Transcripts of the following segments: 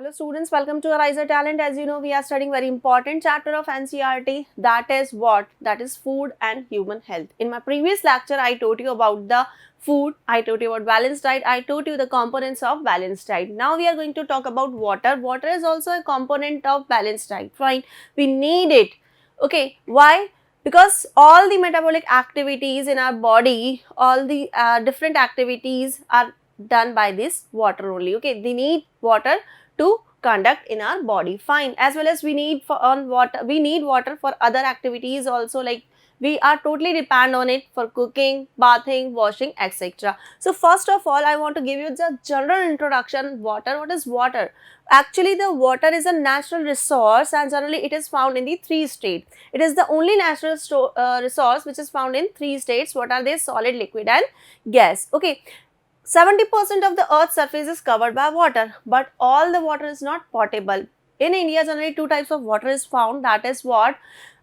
Hello students, welcome to AriserTalent. As you know, we are studying very important chapter of NCERT, that is what? That is food and human health. In my previous lecture, I taught you about the food, I taught you about balanced diet, I taught you the components of balanced diet. Now we are going to talk about water. Water is also a component of balanced diet, fine. We need it. Okay, why? Because all the metabolic activities in our body, all the different activities are done by this water only. Okay, they need water to conduct in our body, fine. As well as we need water for other activities also, like we are totally depend on it for cooking, bathing, washing, etc. So first of all, I want to give you the general introduction. Water. What is water? Actually, the water is a natural resource and generally it is found in the three states. It is the only natural resource which is found in three states. What are they? Solid, liquid and gas. Okay. 70% of the earth's surface is covered by water, but all the water is not potable. In India, generally two types of water is found. That is what?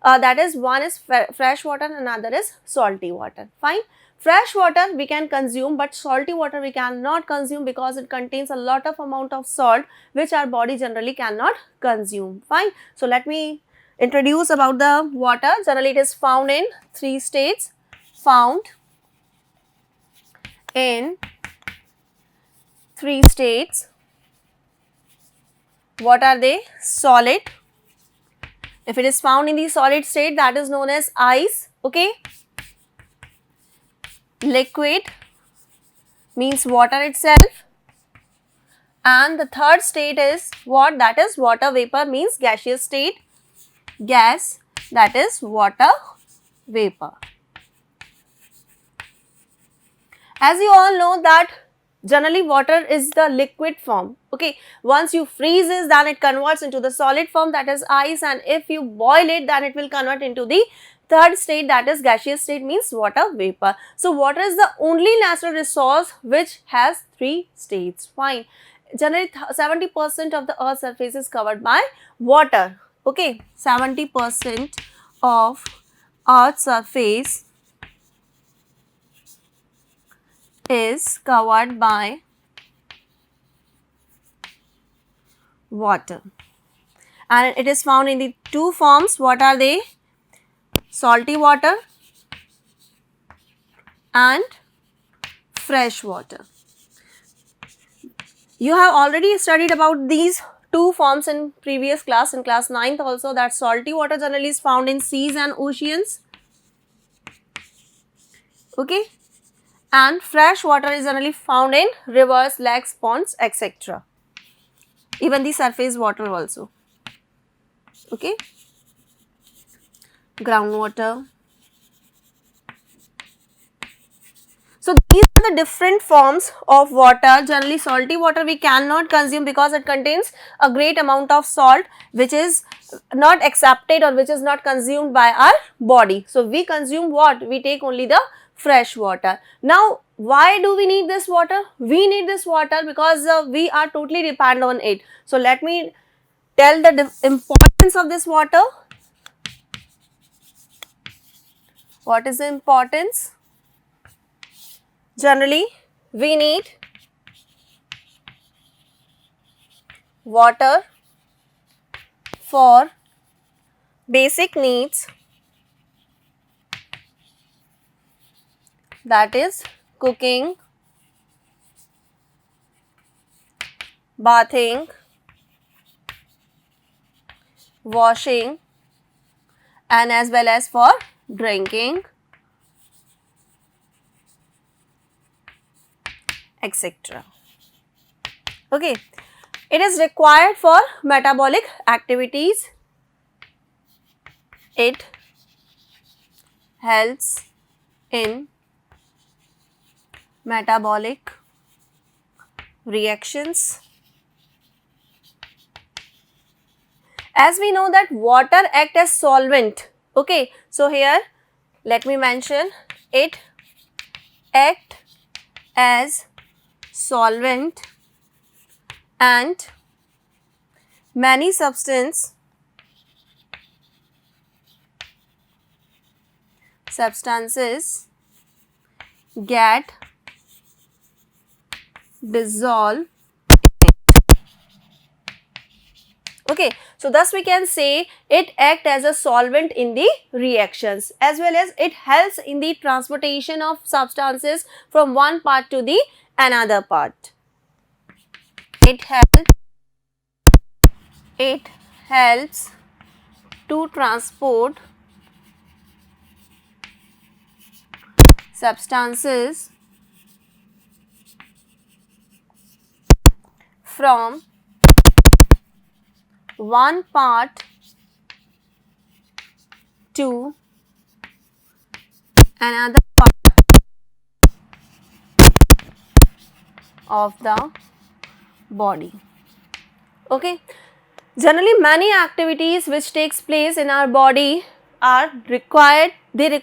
That is, one is fresh water and another is salty water. Fine. Fresh water we can consume, but salty water we cannot consume because it contains a lot of amount of salt which our body generally cannot consume. Fine. So let me introduce about the water. Generally it is found in three states. Found in three states. What are they? Solid. If it is found in the solid state, that is known as ice. Okay. Liquid means water itself. And the third state is what? That is water vapor, means gaseous state. Gas, that is water vapor. As you all know that generally water is the liquid form. Okay, once you freeze it, then it converts into the solid form, that is ice, and if you boil it, then it will convert into the third state, that is gaseous state, means water vapor. So water is the only natural resource which has three states. Fine. Generally 70% of the earth's surface is covered by water. Okay, 70% of earth's surface is covered by water, and it is found in the two forms. What are they? Salty water and fresh water. You have already studied about these two forms in previous class, in class 9th also, that salty water generally is found in seas and oceans. Okay. And fresh water is generally found in rivers, lakes, ponds, etc. Even the surface water also. Okay. Groundwater. So these are the different forms of water. Generally salty water we cannot consume because it contains a great amount of salt which is not accepted or which is not consumed by our body. So we consume what? We take only the fresh water. Now why do we need this water? We need this water because we are totally dependent on it. So let me tell the importance of this water. What is the importance? Generally we need water for basic needs, that is cooking, bathing, washing, and as well as for drinking, etc. Okay, it is required for metabolic activities. It helps in metabolic reactions. As we know that water acts as solvent. Okay, so here let me mention, it acts as solvent and many substances get dissolved Okay, so thus we can say it acts as a solvent in the reactions, as well as it helps in the transportation of substances from one part to the another part. It helps to transport substances from one part to another part of the body. Okay, generally many activities which takes place in our body are required, they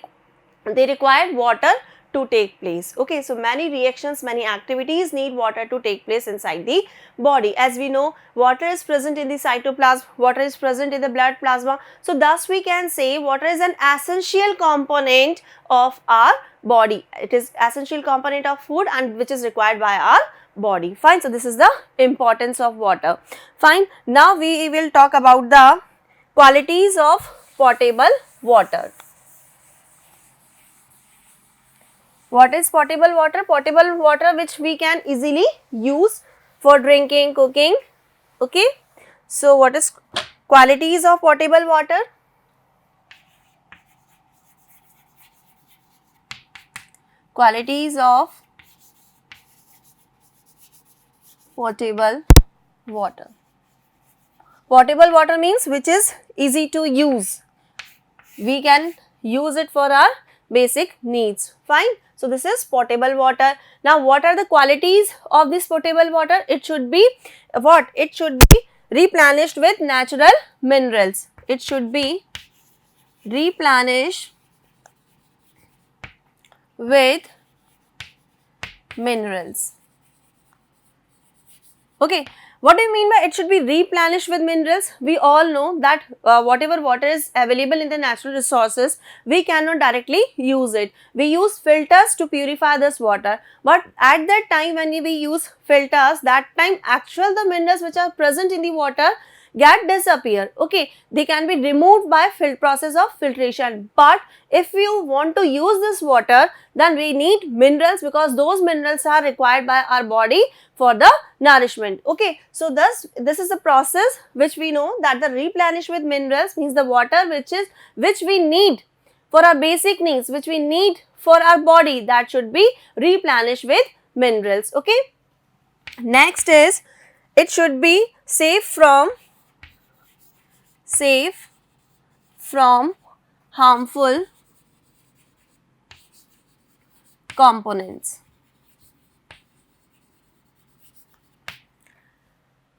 require water to take place. Okay, so many reactions, many activities need water to take place inside the body. As we know, water is present in the cytoplasm, water is present in the blood plasma. So thus we can say water is an essential component of our body. It is essential component of food and which is required by our body. Fine, so this is the importance of water. Fine, now we will talk about the qualities of potable water. What is potable water? Potable water which we can easily use for drinking, cooking. Okay, so what is qualities of potable water? Qualities of potable water. Potable water means which is easy to use. We can use it for our basic needs. Fine. So this is potable water. Now what are the qualities of this potable water? It should be what? It should be replenished with natural minerals. It should be replenished with minerals. Okay, what do you mean by it should be replenished with minerals? We all know that whatever water is available in the natural resources, we cannot directly use it. We use filters to purify this water, but at that time when we use filters, that time the minerals which are present in the water get disappear. Okay, they can be removed by process of filtration, but if you want to use this water, then we need minerals because those minerals are required by our body for the nourishment. Okay, so thus this is the process which we know that the replenish with minerals means the water which we need for our basic needs, which we need for our body, that should be replenished with minerals. Okay, next is it should be safe from harmful components.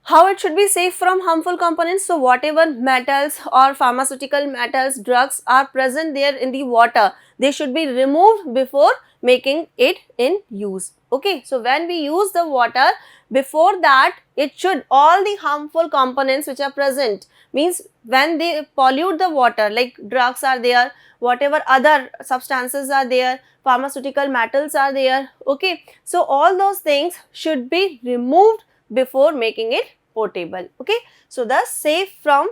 How it should be safe from harmful components? So whatever metals or pharmaceutical metals, drugs are present there in the water, they should be removed before making it in use. Okay, so when we use the water, before that it should, all the harmful components which are present, means when they pollute the water, like drugs are there, whatever other substances are there, pharmaceutical metals are there. Okay, so all those things should be removed before making it potable. Okay, so thus safe from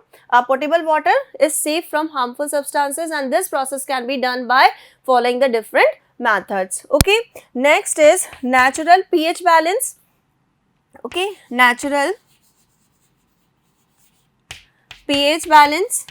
potable water is safe from harmful substances, and this process can be done by following the different methods. Okay, next is natural pH balance. Okay, natural pH balance.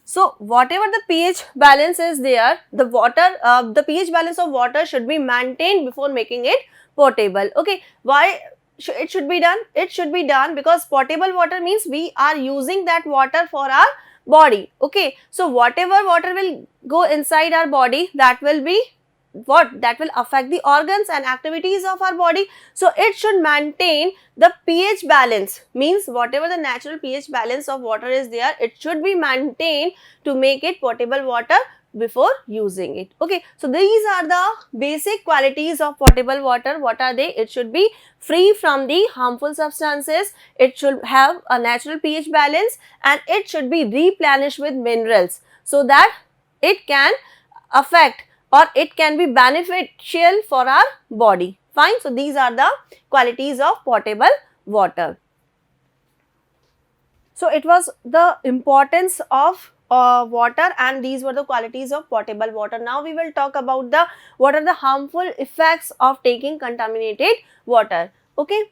So whatever the pH balance is there, the pH balance of water should be maintained before making it potable. Okay, why it should be done? It should be done because potable water means we are using that water for our body. Okay, so whatever water will go inside our body, that will be what? That will affect the organs and activities of our body. So it should maintain the pH balance, means whatever the natural pH balance of water is there, it should be maintained to make it potable water before using it. Okay, so these are the basic qualities of potable water. What are they? It should be free from the harmful substances, it should have a natural pH balance, and it should be replenished with minerals so that it can affect or it can be beneficial for our body. Fine, so these are the qualities of potable water. So it was the importance of water, and these were the qualities of potable water. Now we will talk about the what are the harmful effects of taking contaminated water. Okay.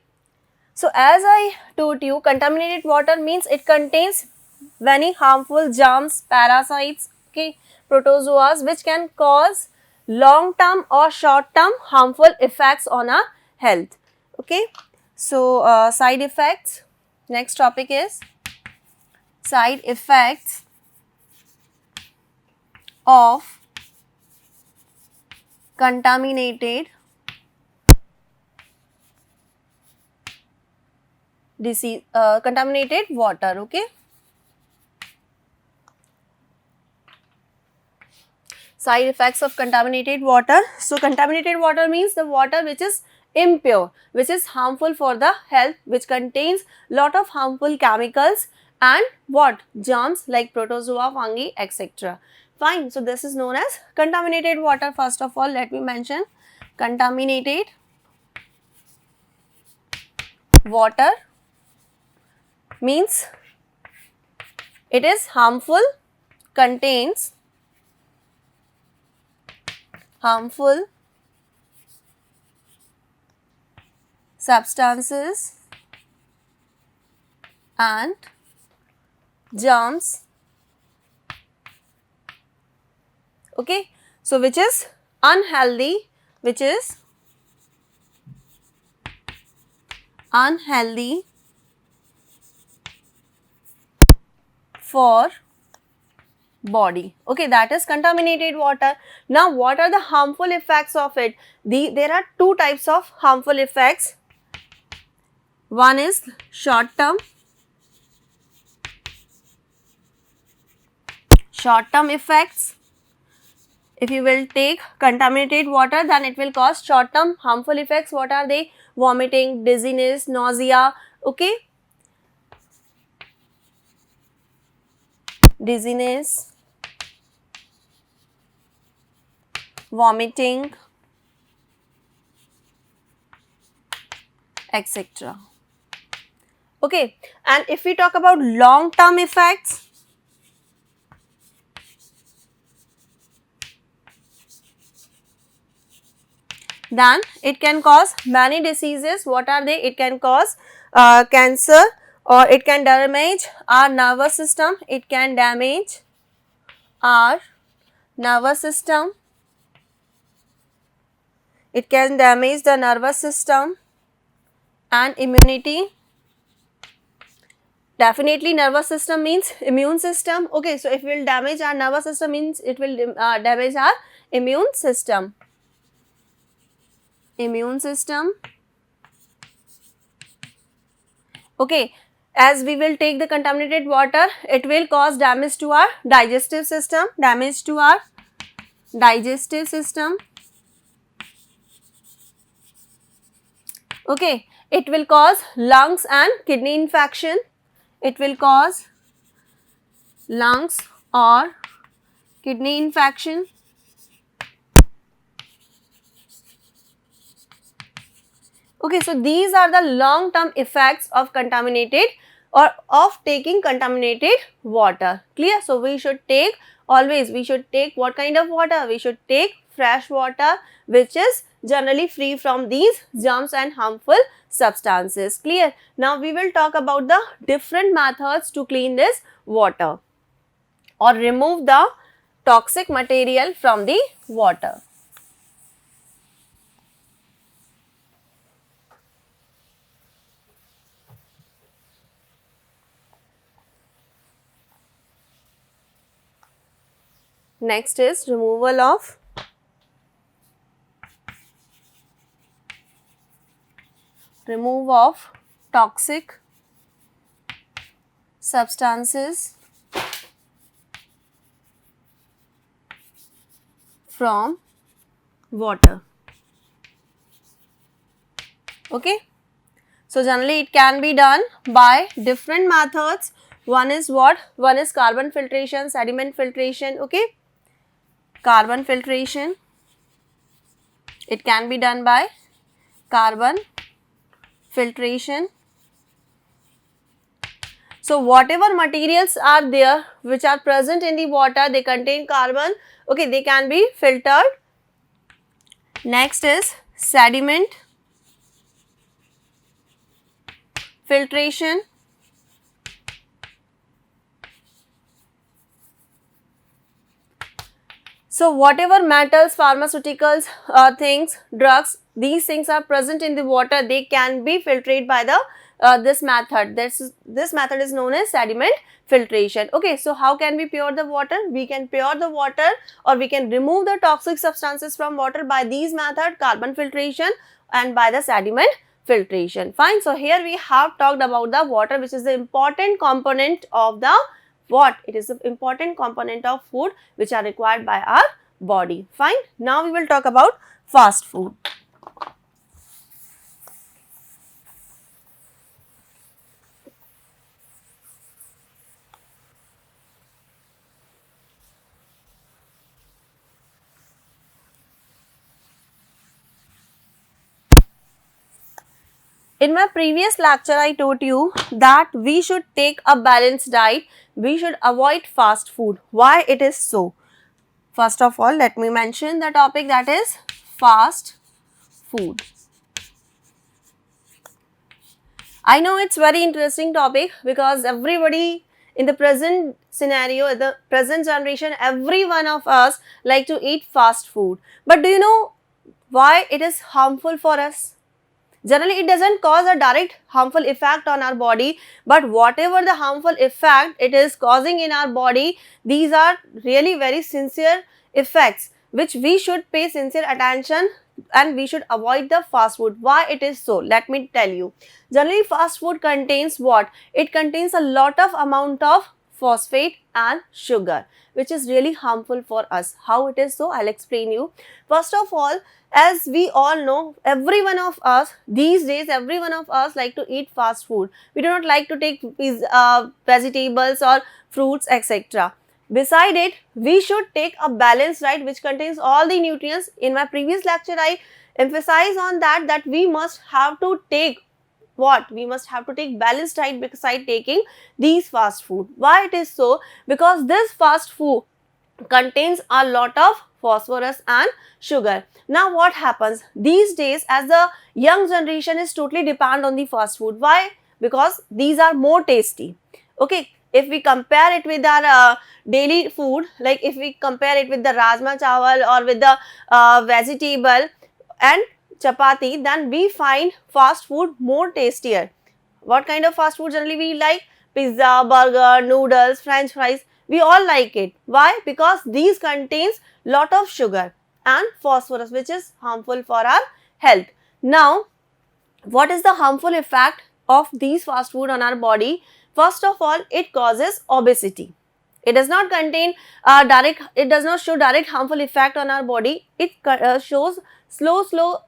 So as I told you, contaminated water means it contains many harmful germs, parasites, okay, protozoas, which can cause long term or short term harmful effects on our health. Okay. So side effects. Next topic is side effects of contaminated contaminated water. Okay. Side effects of contaminated water. So contaminated water means the water which is impure, which is harmful for the health, which contains lot of harmful chemicals and what germs like protozoa, fungi, etc. Fine. So this is known as contaminated water. First of all, let me mention contaminated water means it is harmful, contains harmful substances and germs. Okay. So which is unhealthy, for body. Okay, that is contaminated water. Now what are the harmful effects of it? There are two types of harmful effects. One is short term effects. If you will take contaminated water, then it will cause short term harmful effects. What are they? Vomiting, dizziness, nausea. Okay, dizziness, vomiting, etc. Okay, and if we talk about long term effects, then it can cause many diseases. What are they? It can cause cancer, or it can damage our nervous system. It can damage our nervous system. It can damage the nervous system and immunity. Definitely nervous system means immune system. Okay, so if it will damage our nervous system means it will damage our immune system. Okay, as we will take the contaminated water, it will cause damage to our digestive system, Okay, it will cause lungs and kidney infection. It will cause lungs or kidney infection. Okay, so these are the long term effects of contaminated or of taking contaminated water. Clear? So we should take what kind of water? We should take fresh water, which is generally free from these germs and harmful substances. Clear? Now we will talk about the different methods to clean this water or remove the toxic material from the water. Next is removal of toxic substances from water. Okay. So generally it can be done by different methods. One is what? One is carbon filtration, sediment filtration. Okay. Carbon filtration, it can be done by carbon filtration. So whatever materials are there which are present in the water, they contain carbon, okay, they can be filtered. Next is sediment filtration. So whatever metals, pharmaceuticals, things, drugs, these things are present in the water, they can be filtered by the this method. This method is known as sediment filtration. Okay, so how can we pure the water? We can pure the water, or we can remove the toxic substances from water by these method, carbon filtration and by the sediment filtration. Fine. So here we have talked about the water, which is the important component of the what? It is an important component of food which are required by our body. Fine. Now we will talk about fast food. In my previous lecture, I told you that we should take a balanced diet. We should avoid fast food. Why it is so? First of all, let me mention the topic, that is fast food. I know it's very interesting topic because everybody in the present scenario, the present generation, every one of us like to eat fast food. But do you know why it is harmful for us? Generally, it doesn't cause a direct harmful effect on our body, but whatever the harmful effect it is causing in our body, these are really very sincere effects which we should pay sincere attention, and we should avoid the fast food. Why it is so? Let me tell you. Generally, fast food contains what? It contains a lot of amount of phosphate and sugar, which is really harmful for us. How it is so? I'll explain you. First of all, as we all know, every one of us these days, every one of us like to eat fast food. We do not like to take vegetables or fruits, etc. Beside it, we should take a balanced diet which contains all the nutrients. In my previous lecture, I emphasize on that we must have to take what? We must have to take balanced diet beside taking these fast food. Why it is so? Because this fast food contains a lot of phosphorus and sugar. Now what happens? These days, as the young generation is totally dependent on the fast food. Why? Because these are more tasty. Okay, if we compare it with our daily food, like if we compare it with the rajma chawal or with the vegetable and chapati, then we find fast food more tastier. What kind of fast food generally we like? Pizza, burger, noodles, french fries. We all like it. Why? Because these contains lot of sugar and phosphorus, which is harmful for our health. Now, what is the harmful effect of these fast food on our body? First of all, it causes obesity. It does not contain it does not show direct harmful effect on our body. It shows slow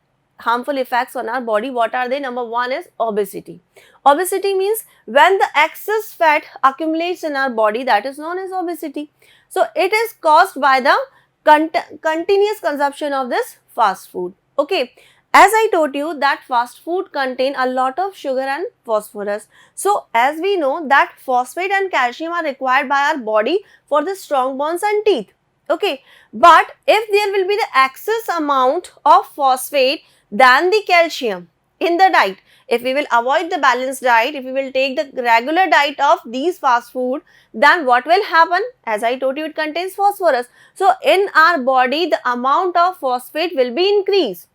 harmful effects on our body. What are they? Number one is obesity. Obesity means when the excess fat accumulates in our body, that is known as obesity. So it is caused by the continuous consumption of this fast food. Okay. As I told you that fast food contain a lot of sugar and phosphorus. So as we know that phosphate and calcium are required by our body for the strong bones and teeth. Okay. But if there will be the excess amount of phosphate than the calcium in the diet, if we will avoid the balanced diet, if we will take the regular diet of these fast food, then what will happen? As I told you, it contains phosphorus. So in our body, the amount of phosphate will be increased.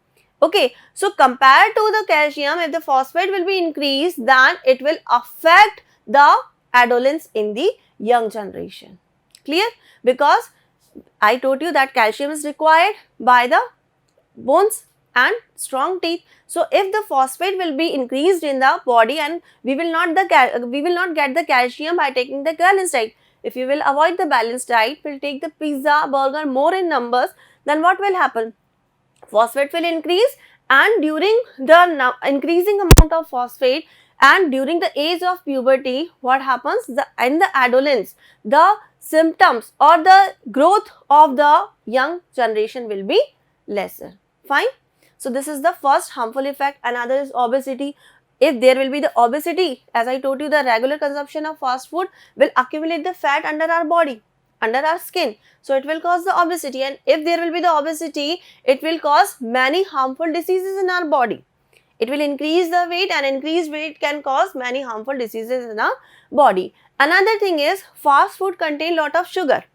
Okay, so compared to the calcium, if the phosphate will be increased, then it will affect the adolescents in the young generation. Clear? Because I told you that calcium is required by the bones and strong teeth. So if the phosphate will be increased in the body, and we will not get the calcium by taking the balanced diet. If you will avoid the balanced diet, will take the pizza, burger more in numbers, then what will happen? Phosphate will increase, and during the increasing amount of phosphate and during the age of puberty, what happens? In the adolescence, the symptoms or the growth of the young generation will be lesser. Fine. So this is the first harmful effect. Another is obesity. if there will be the obesity, as I told you, the regular consumption of fast food will accumulate the fat under our body, under our skin. So it will cause the obesity, and if there will be the obesity, it will cause many harmful diseases in our body. It will increase the weight, and increased weight can cause many harmful diseases in our body. Another thing is, fast food contain lot of sugar,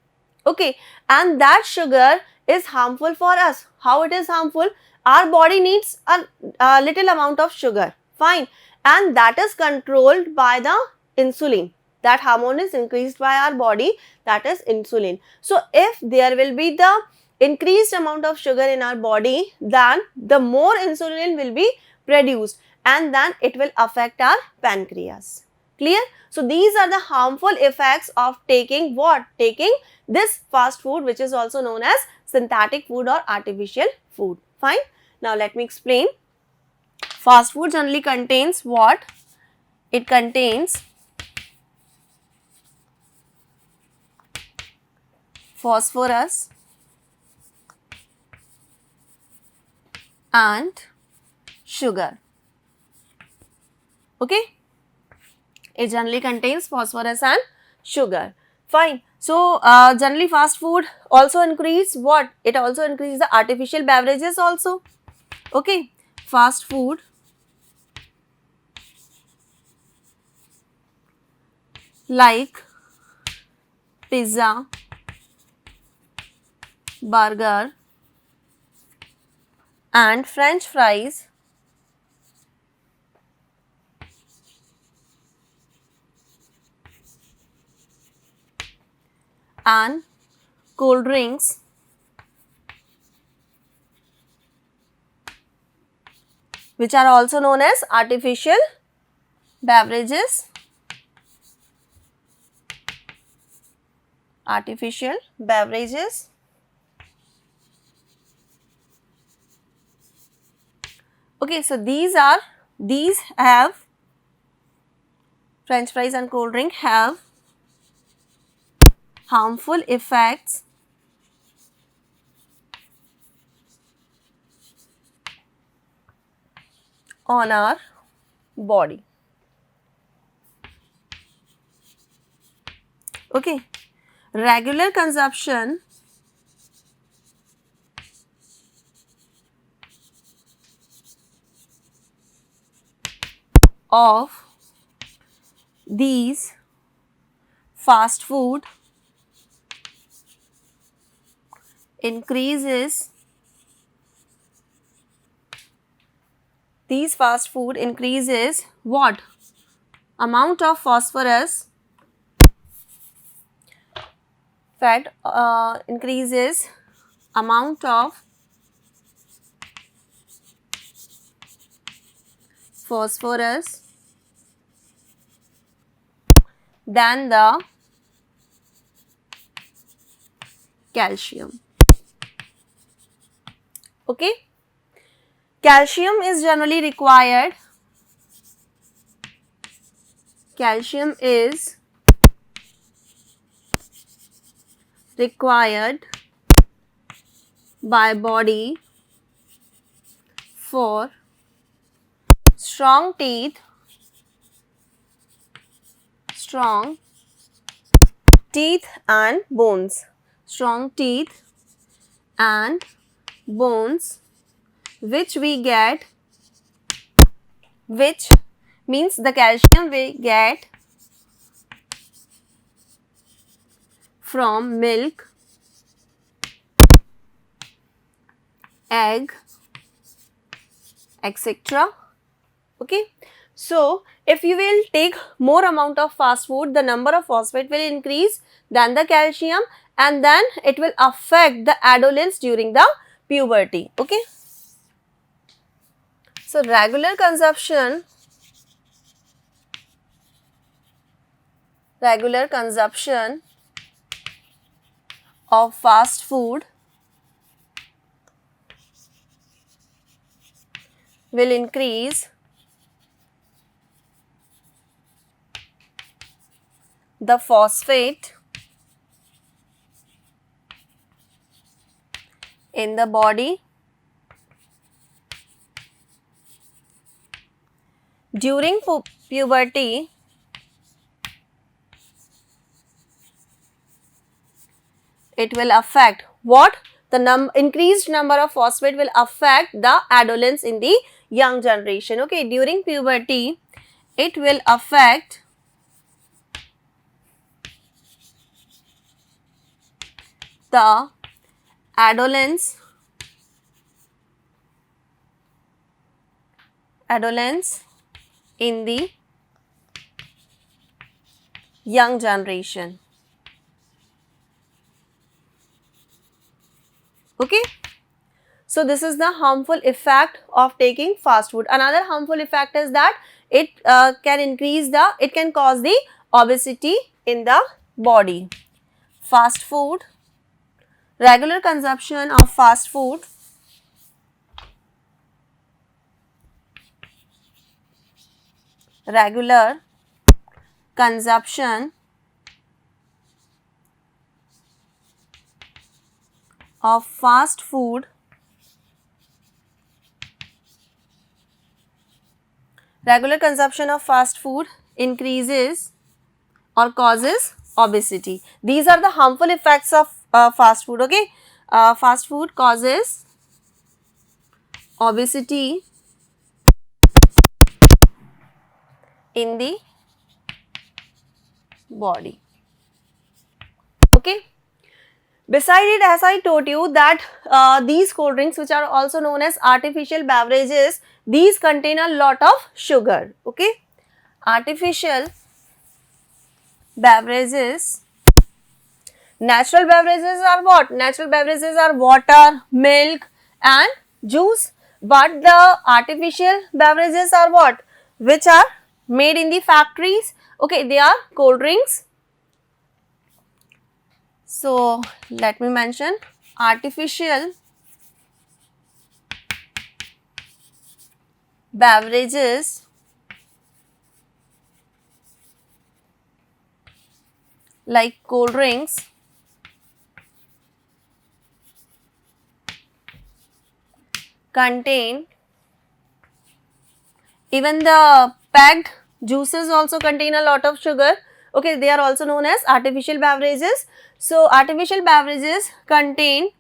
okay, and that sugar is harmful for us. How it is harmful? Our body needs a little amount of sugar, fine, and that is controlled by the insulin. That hormone is increased by our body, that is insulin. So if there will be the increased amount of sugar in our body, then the more insulin will be produced, and then it will affect our pancreas. Clear? So these are the harmful effects of taking what? Taking this fast food, which is also known as synthetic food or artificial food. Fine. Now let me explain. Fast food generally contains what? It contains phosphorus and sugar. Okay, it generally contains phosphorus and sugar. Fine. So generally fast food also increase what? It also increases the artificial beverages also. Okay, fast food like pizza, burger and French fries and cold drinks which are also known as artificial beverages. Artificial beverages. Okay, so these have French fries and cold drink have harmful effects on our body. Okay, regular consumption of these fast food increases what? Amount of phosphorus, fat increases amount of phosphorus than the calcium. Okay, calcium is generally required. Calcium is required by body for strong teeth and bones. Strong teeth and bones which means the calcium we get from milk, egg, etc. Okay, so if you will take more amount of fast food, the number of phosphate will increase than the calcium, and then it will affect the adolescence during the puberty. Okay, so regular consumption of fast food will increase the phosphate in the body. During puberty, it will affect what? The increased number of phosphate will affect the adolescents in the young generation. Okay, during puberty, it will affect the adolescents in the young generation. Okay. So this is the harmful effect of taking fast food. Another harmful effect is that it can cause the obesity in the body. Fast food, regular consumption of fast food regular consumption of fast food increases or causes obesity. These are the harmful effects of fast food. Okay, fast food causes obesity in the body. Okay. Beside it, as I told you that these cold drinks, which are also known as artificial beverages, these contain a lot of sugar. Okay, artificial beverages. Natural beverages are what? Natural beverages are water, milk and juice. But the artificial beverages are what? Which are made in the factories. Okay, they are cold drinks. So let me mention artificial beverages like cold drinks contain, even the packed juices also contain a lot of sugar. Okay, they are also known as artificial beverages. So artificial beverages contain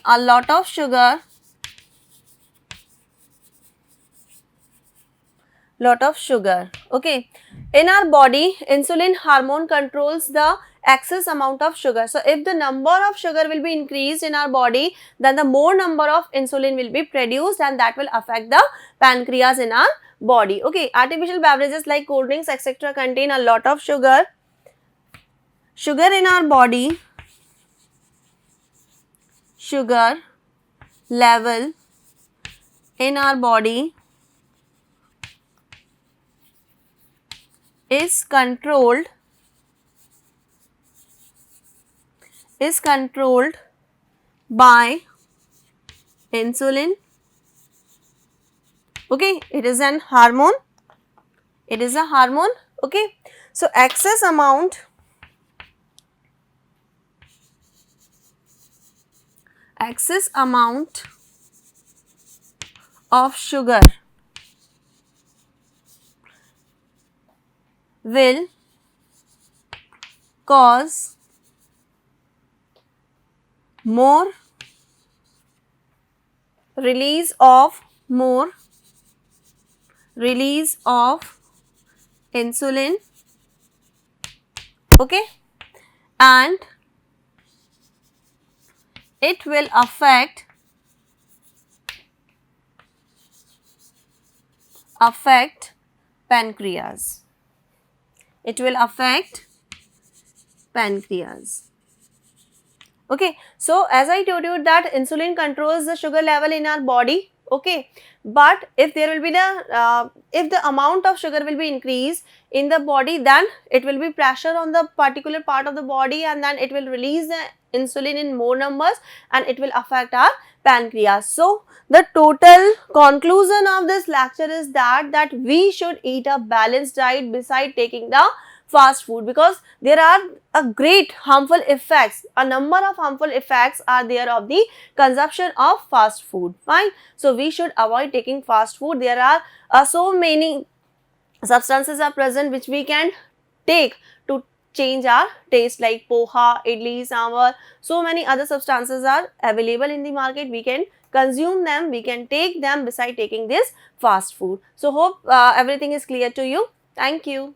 a lot of sugar, Okay, in our body, insulin hormone controls the excess amount of sugar. So if the number of sugar will be increased in our body, then the more number of insulin will be produced, and that will affect the pancreas in our body. Okay, artificial beverages like cold drinks etc. contain a lot of sugar. Sugar in our body, sugar level in our body is controlled by insulin. Okay, it is a hormone. Okay, so excess amount of sugar will cause more release of insulin. Okay, and it will affect pancreas. It will affect pancreas. Okay, so as I told you that insulin controls the sugar level in our body. Okay, but if there will be if the amount of sugar will be increased in the body, then it will be pressure on the particular part of the body, and then it will release the insulin in more numbers, and it will affect our pancreas. So the total conclusion of this lecture is that we should eat a balanced diet beside taking the fast food, because there are a great harmful effects, a number of harmful effects are there of the consumption of fast food, fine. So we should avoid taking fast food. There are so many substances are present which we can take to change our taste, like poha, idli, sambar. So many other substances are available in the market. We can consume them, we can take them beside taking this fast food. So hope everything is clear to you. Thank you.